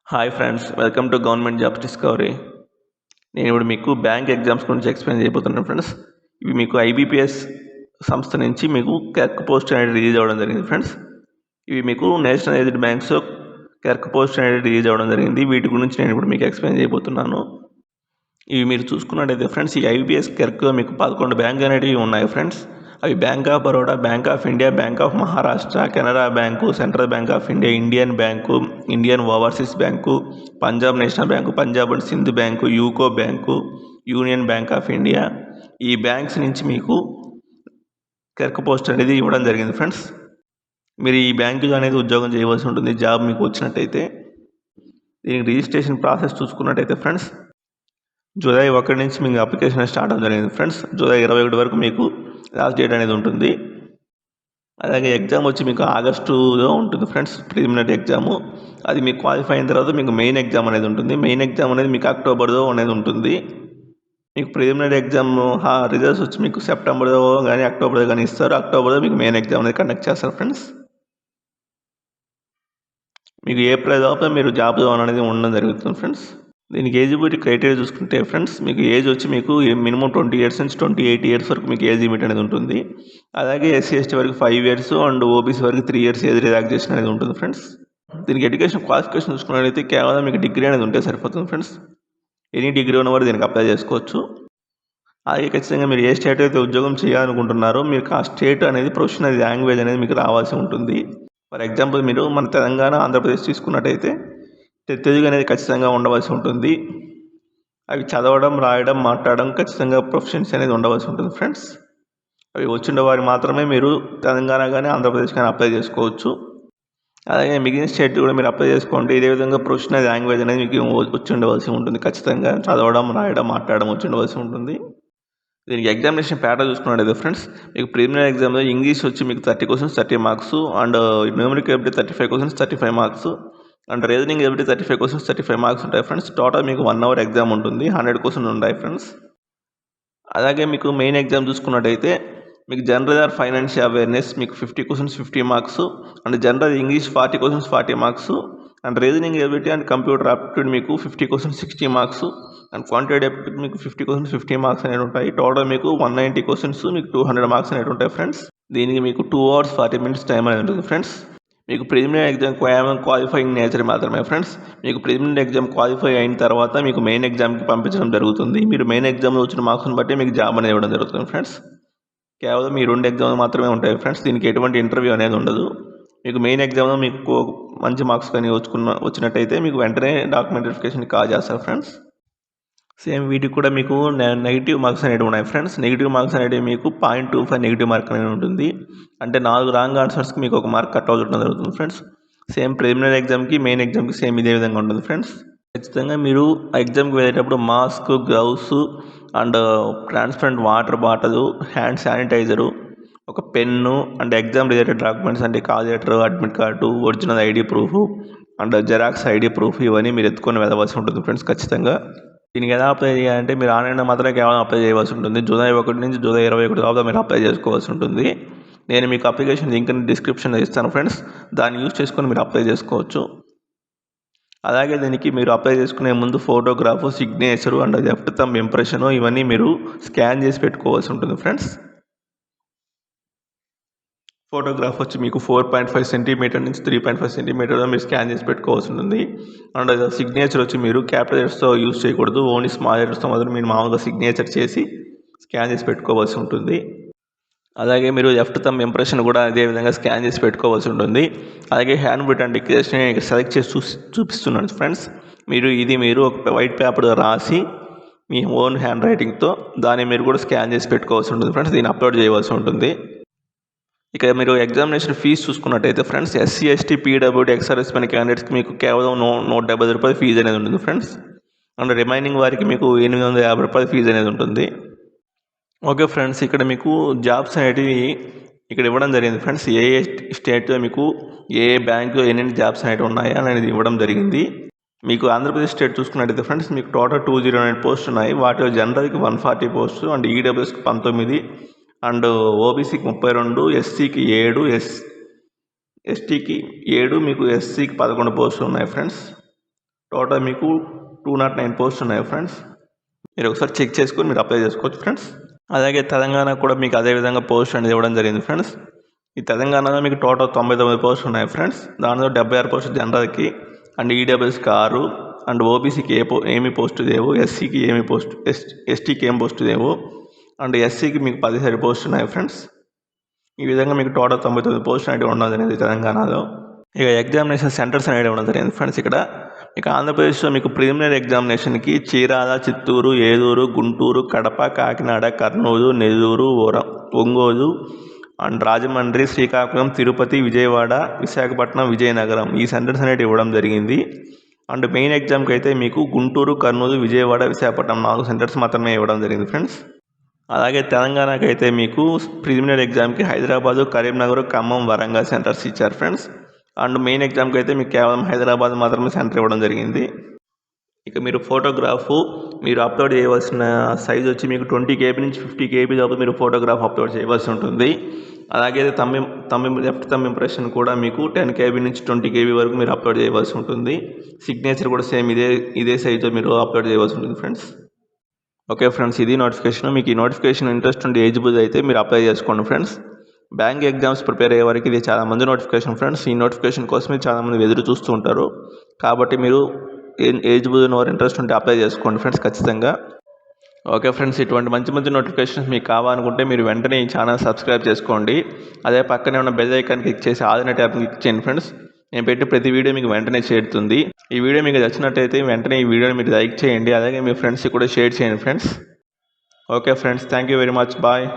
Hi friends, welcome to government jobs discovery. నేను ఇప్పుడు మీకు బ్యాంక్ ఎగ్జామ్స్ గురించి ఎక్స్ప్లెయిన్ చేయబోతున్నాను ఫ్రెండ్స్. ఇవి మీకు ఐబీపీఎస్ సంస్థ నుంచి మీకు క్లర్క్ పోస్ట్ అనేది రిలీజ్ అవ్వడం జరిగింది ఫ్రెండ్స్. ఇవి మీకు national aged banks clerk post అనేది రిలీజ్ అవ్వడం జరిగింది. వీటి గురించి నేను ఇప్పుడు మీకు ఎక్స్ప్లెయిన్ చేయబోతున్నాను. ఇవి మీరు చూసుకున్నట్టయితే ఫ్రెండ్స్, ఈ ఐబీపీఎస్ క్లర్క్ మీకు 11 బ్యాంక్ అనేవి ఉన్నాయి ఫ్రెండ్స్. అవి bank of Baroda, bank of India, bank of Maharashtra, Canara bank, central bank of India, Indian bank, Indian overseas bank, Punjab national bank, Punjab and Sindh bank, UCO bank, union bank of India. ఈ banks నుంచి మీకు clerk post అనేది ఇవ్వడం జరిగింది friends. మీరు ఈ బ్యాంకులో అనేది ఉద్యోగం చేయవలసి ఉంటుంది జాబ్ మీకు వచ్చినట్టయితే. దీనికి రిజిస్ట్రేషన్ ప్రాసెస్ చూసుకున్నట్టయితే ఫ్రెండ్స్, జూలై 1 నుంచి మీకు అప్లికేషన్ స్టార్ట్ అవ్వడం జరిగింది ఫ్రెండ్స్. జూలై 21 వరకు మీకు లాస్ట్ డేట్ అనేది ఉంటుంది. అలాగే ఎగ్జామ్ వచ్చి మీకు ఆగస్టులో ఉంటుంది ఫ్రెండ్స్, ప్రిలిమినరీ ఎగ్జాము. అది మీకు క్వాలిఫై అయిన తర్వాత మీకు మెయిన్ ఎగ్జామ్ అనేది ఉంటుంది. మెయిన్ ఎగ్జామ్ అనేది మీకు అక్టోబర్లో అనేది ఉంటుంది. మీకు ప్రిలిమినరీ ఎగ్జామ్ రిజల్ట్స్ వచ్చి మీకు సెప్టెంబర్లో కానీ అక్టోబర్లో కానీ ఇస్తారు. అక్టోబర్లో మీకు మెయిన్ ఎగ్జామ్ అనేది కండక్ట్ చేస్తారు ఫ్రెండ్స్. మీకు ఏప్రిల్ లోపల మీరు జాబ్ అనేది ఉండడం జరుగుతుంది ఫ్రెండ్స్. దీనికి ఏజిబిలిటీ క్రైటీరియా చూసుకుంటే ఫ్రెండ్స్, మీకు ఏజ్ వచ్చి మీకు మినిమం 20 ఇయర్స్ నుంచి 28 ఇయర్స్ వరకు మీకు ఏజ్ లిమిట్ అనేది ఉంటుంది. అలాగే ఎస్సీ ఎస్టీ వరకు 5 ఇయర్స్ అండ్ ఓబీసీ వరకు 3 ఇయర్స్ ఏజ్ రిలాక్సేషన్ అనేది ఉంటుంది ఫ్రెండ్స్. దీనికి ఎడ్యుకేషన్ క్వాలిఫికేషన్ చూసుకున్నట్లయితే కేవలం మీకు డిగ్రీ అనేది ఉంటే సరిపోతుంది ఫ్రెండ్స్. ఎనీ డిగ్రీ ఉన్నవారు దీనికి అప్లై చేసుకోవచ్చు. అలాగే ఖచ్చితంగా మీరు ఏ స్టేట్ అయితే ఉద్యోగం చేయాలనుకుంటున్నారో మీకు ఆ స్టేట్ అనేది ప్రొఫెషనల్ లాంగ్వేజ్ అనేది మీకు రావాల్సి ఉంటుంది. ఫర్ ఎగ్జాంపుల్ మీరు మన తెలంగాణ, ఆంధ్రప్రదేశ్ తీసుకున్నట్టయితే తెలుగు అనేది ఖచ్చితంగా ఉండవలసి ఉంటుంది. అవి చదవడం, రాయడం, మాట్లాడడం ఖచ్చితంగా ప్రొఫెషన్స్ అనేది ఉండవలసి ఉంటుంది ఫ్రెండ్స్. అవి వచ్చిన వారు మాత్రమే మీరు తెలంగాణ కానీ ఆంధ్రప్రదేశ్ కానీ అప్లై చేసుకోవచ్చు. అలాగే మిగిలిన స్టేట్ కూడా మీరు అప్లై చేసుకోండి. ఇదే విధంగా ప్రొఫెషనల్ లాంగ్వేజ్ అనేది మీకు వచ్చి ఉండవలసి ఉంటుంది. ఖచ్చితంగా చదవడం, రాయడం, మాట్లాడడం వచ్చి ఉండవలసి ఉంటుంది. దీనికి ఎగ్జామినేషన్ ప్యాటర్న్ చూసుకున్నట్టయితే ఫ్రెండ్స్, మీకు ప్రిలిమినరీ ఎగ్జామ్లో ఇంగ్లీష్ వచ్చి మీకు 30 questions 30 marks and numerical ability 35 questions 35 marks and reasoning ability 35 questions 35 marks ఉంటాయి ఫ్రెండ్స్. టోటల్ మీకు 1 అవర్ ఎగ్జామ్ ఉంటుంది. 100 క్వశ్చన్స్ ఉంటాయి ఫ్రెండ్స్. అలాగే మీకు మెయిన్ ఎగ్జామ్ చూసుకున్నట్టయితే మీకు జనరల్ ఆర్ ఫైనాన్షియల్ అవేర్నెస్ మీకు 50 questions 50 marks and general English 40 questions 40 marks and reasoning ability and computer aptitude మీకు 50 questions 60 marks and quantitative aptitude మీకు 50 క్వశ్చన్స్ 50 మార్క్స్ అనేవి ఉంటాయి. టోటల్ మీకు 190 క్వశ్చన్స్ మీకు 200 మార్క్స్ అనేవి ఉంటాయి ఫ్రెండ్స్. దీనికి మీకు 2 hours 40 minutes టైం అనేది ఉంటుంది ఫ్రెండ్స్. మీకు ప్రిలిమినరీ ఎగ్జామ్ కేవలం క్వాలిఫైయింగ్ నేచర్ మాత్రమే ఫ్రెండ్స్. మీకు ప్రిలిమినరీ ఎగ్జామ్ క్వాలిఫై అయిన తర్వాత మీకు మెయిన్ ఎగ్జామ్కి పంపించడం జరుగుతుంది. మీరు మెయిన్ ఎగ్జామ్లో వచ్చిన మార్క్స్ని బట్టి మీకు జాబ్ అనేది ఇవ్వడం జరుగుతుంది ఫ్రెండ్స్. కేవలం ఈ 2 ఎగ్జామ్లు మాత్రమే ఉంటాయి ఫ్రెండ్స్. దీనికి ఎటువంటి ఇంటర్వ్యూ అనేది ఉండదు. మీకు మెయిన్ ఎగ్జామ్లో మీకు మంచి మార్క్స్ కానీ వచ్చినట్టయితే మీకు వెంటనే డాక్యుమెంట్ వెరిఫికేషన్ కాల్ చేస్తారు ఫ్రెండ్స్. సేమ్ వీటికి కూడా మీకు నెగిటివ్ మార్క్స్ అనేవి ఉన్నాయి ఫ్రెండ్స్. నెగిటివ్ మార్క్స్ అనేవి మీకు 0.25 నెగిటివ్ మార్క్ అనేది ఉంటుంది. అంటే 4 రాంగ్ ఆన్సర్స్కి మీకు 1 మార్క్ కట్ అవ్వడం జరుగుతుంది ఫ్రెండ్స్. సేమ్ ప్రిలిమినరీ ఎగ్జామ్కి మెయిన్ ఎగ్జామ్కి సేమ్ ఇదే విధంగా ఉంటుంది ఫ్రెండ్స్. ఖచ్చితంగా మీరు ఎగ్జామ్కి వెళ్ళేటప్పుడు mask, gloves and transparent water bottle, hand sanitizer, ఒక pen and exam related documents అంటే call letter, admit card, original ID proof and xerox ID proof ఇవన్నీ మీరు ఎత్తుకొని వెళ్ళవలసి ఉంటుంది ఫ్రెండ్స్. ఖచ్చితంగా దీనికి ఎలా అప్లై చేయాలంటే మీరు ఆన్లైన్లో మాత్రమే కేవలం అప్లై చేయవలసి ఉంటుంది. జూలై 1 నుంచి జూలై 21 లోపల మీరు అప్లై చేసుకోవాల్సి ఉంటుంది. నేను మీకు అప్లికేషన్ లింక్ని డిస్క్రిప్షన్లో ఇస్తాను ఫ్రెండ్స్. దాన్ని యూజ్ చేసుకొని మీరు అప్లై చేసుకోవచ్చు. అలాగే దీనికి మీరు అప్లై చేసుకునే ముందు photograph, signature and left thumb impression ఇవన్నీ మీరు స్కాన్ చేసి పెట్టుకోవాల్సి ఉంటుంది ఫ్రెండ్స్. ఫోటోగ్రాఫ్ వచ్చి మీకు 4.5 సెంటీమీటర్ నుంచి 3.5 సెంటీమీటర్లో మీరు స్కాన్ చేసి పెట్టుకోవాల్సి ఉంటుంది. అండ్ సిగ్నేచర్ వచ్చి మీరు క్యాపిటల్ లెటర్స్తో యూజ్ చేయకూడదు. ఓన్లీ స్మాల్ లెటర్స్తో మాత్రం మీరు మామూలుగా సిగ్నేచర్ చేసి స్కాన్ చేసి పెట్టుకోవాల్సి ఉంటుంది. అలాగే మీరు లెఫ్ట్ థంబ్ ఇంప్రెషన్ కూడా అదే విధంగా స్కాన్ చేసి పెట్టుకోవాల్సి ఉంటుంది. అలాగే హ్యాండ్ రిటన్ డిక్లరేషన్ సెలెక్ట్ చేసి చూపిస్తున్నాను ఫ్రెండ్స్. మీరు ఒక వైట్ పేపర్ రాసి మీ ఓన్ హ్యాండ్ రైటింగ్తో దాన్ని మీరు కూడా స్కాన్ చేసి పెట్టుకోవాల్సి ఉంటుంది ఫ్రెండ్స్. దీన్ని అప్లోడ్ చేయవలసి ఉంటుంది. ఇక మీరు ఎగ్జామినేషన్ ఫీజు చూసుకున్నట్టయితే friends, SC ST PWD ex servicemen క్యాండిడేట్స్కి మీకు కేవలం 170 రూపాయలు ఫీజు అనేది ఉంటుంది ఫ్రెండ్స్. అండ్ రిమైనింగ్ వారికి మీకు 850 రూపాయలు ఫీజు అనేది ఉంటుంది. ఓకే ఫ్రెండ్స్, ఇక్కడ మీకు జాబ్స్ అనేటివి ఇక్కడ ఇవ్వడం జరిగింది ఫ్రెండ్స్. ఏ స్టేట్లో మీకు ఏ బ్యాంకులో ఎన్ని జాబ్స్ అనేవి ఉన్నాయి అనేది ఇవ్వడం జరిగింది. మీకు ఆంధ్రప్రదేశ్ స్టేట్ చూసుకున్నట్టయితే ఫ్రెండ్స్, మీకు టోటల్ 209 పోస్టులు ఉన్నాయి. వాటిలో జనరల్కి 140 పోస్టులు అండ్ ఈడబ్ల్యూఎస్కి 19 అండ్ ఓబీసీకి 32, ఎస్సీకి 7, ఎస్టీకి 7, మీకు ఎస్సీకి 11 పోస్టులు ఉన్నాయి ఫ్రెండ్స్. టోటల్ మీకు 209 పోస్ట్ ఉన్నాయి ఫ్రెండ్స్. మీరు ఒకసారి చెక్ చేసుకొని మీరు అప్లై చేసుకోవచ్చు ఫ్రెండ్స్. అలాగే తెలంగాణ కూడా మీకు అదే విధంగా పోస్ట్ అనేది ఇవ్వడం జరిగింది ఫ్రెండ్స్. ఈ తెలంగాణలో మీకు టోటల్ 99 పోస్టులు ఉన్నాయి ఫ్రెండ్స్. దానిలో 76 పోస్టులు జనరల్కి అండ్ ఈడబ్ల్యూఎస్కి 6 అండ్ ఓబీసీకి ఏమి పోస్టు లేవు, ఎస్సీకి ఏమి పోస్ట్, ఎస్టీకి ఏం పోస్టు లేవు అండ్ ఎస్సీకి మీకు 17 పోస్టులు ఉన్నాయి ఫ్రెండ్స్. ఈ విధంగా మీకు టోటల్ 99 పోస్టులు అనేవి ఉండడం జరిగింది తెలంగాణలో. ఇక ఎగ్జామినేషన్ సెంటర్స్ అనేవి ఉండడం జరిగింది ఫ్రెండ్స్. ఇక్కడ ఇక ఆంధ్రప్రదేశ్లో మీకు ప్రిలిమినరీ ఎగ్జామినేషన్కి చీరాల, చిత్తూరు, ఏలూరు, గుంటూరు, కడప, కాకినాడ, కర్నూలు, నెల్లూరు, ఒంగోలు అండ్ రాజమండ్రి, శ్రీకాకుళం, తిరుపతి, విజయవాడ, విశాఖపట్నం, విజయనగరం ఈ సెంటర్స్ అనేవి ఇవ్వడం జరిగింది. అండ్ మెయిన్ ఎగ్జామ్కి అయితే మీకు గుంటూరు, కర్నూలు, విజయవాడ, విశాఖపట్నం 4 సెంటర్స్ మాత్రమే ఇవ్వడం జరిగింది ఫ్రెండ్స్. అలాగే తెలంగాణకి అయితే మీకు ప్రిలిమినరీ ఎగ్జామ్కి హైదరాబాదు, కరీంనగర్, ఖమ్మం, వరంగల్ సెంటర్స్ ఇచ్చారు ఫ్రెండ్స్. అండ్ మెయిన్ ఎగ్జామ్కి అయితే మీకు కేవలం హైదరాబాద్ మాత్రమే సెంటర్ ఇవ్వడం జరిగింది. ఇక మీరు ఫోటోగ్రాఫ్ మీరు అప్లోడ్ చేయవలసిన సైజ్ వచ్చి మీకు 20 KB నుంచి 50 KB లోపు మీరు ఫోటోగ్రాఫ్ అప్లోడ్ చేయవలసి ఉంటుంది. అలాగే లెఫ్ట్ థంబ్ ఇంప్రెషన్ కూడా మీకు 10 KB నుంచి 20 KB వరకు మీరు అప్లోడ్ చేయవలసి ఉంటుంది. సిగ్నేచర్ కూడా సేమ్ ఇదే సైజులో మీరు అప్లోడ్ చేయవలసి ఉంటుంది ఫ్రెండ్స్. ఓకే ఫ్రెండ్స్, ఇది నోటిఫికేషన్. మీకు ఈ నోటిఫికేషన్ ఇంట్రెస్ట్ ఉండి ఏజిబుల్ అయితే మీరు అప్లై చేసుకోండి ఫ్రెండ్స్. బ్యాంక్ ఎగ్జామ్స్ ప్రిపేర్ అయ్యే వరకు ఇది చాలా మంది నోటిఫికేషన్ ఫ్రెండ్స్. ఈ నోటిఫికేషన్ కోసమే చాలామంది ఎదురు చూస్తూ ఉంటారు. కాబట్టి మీరు ఏజిబుల్ ఉన్న వారు ఇంట్రెస్ట్ ఉంటే అప్లై చేసుకోండి ఫ్రెండ్స్ ఖచ్చితంగా. ఓకే ఫ్రెండ్స్, ఇటువంటి మంచి నోటిఫికేషన్స్ మీకు కావాలనుకుంటే మీరు వెంటనే ఈ ఛానల్ సబ్స్క్రైబ్ చేసుకోండి. అదే పక్కనే ఉన్న బెల్ ఐకాన్ క్లిక్ చేసి ఆల్ అనే ట్యాబ్ క్లిక్ చేయండి ఫ్రెండ్స్. నేను పెట్టే ప్రతి వీడియో మీకు వెంటనే చేరుతుంది. ఈ వీడియో మీకు నచ్చినట్టయితే వెంటనే ఈ వీడియోని మీరు లైక్ చేయండి. అలాగే మీ ఫ్రెండ్స్కి కూడా షేర్ చేయండి friends. Okay friends, thank you very much. Bye.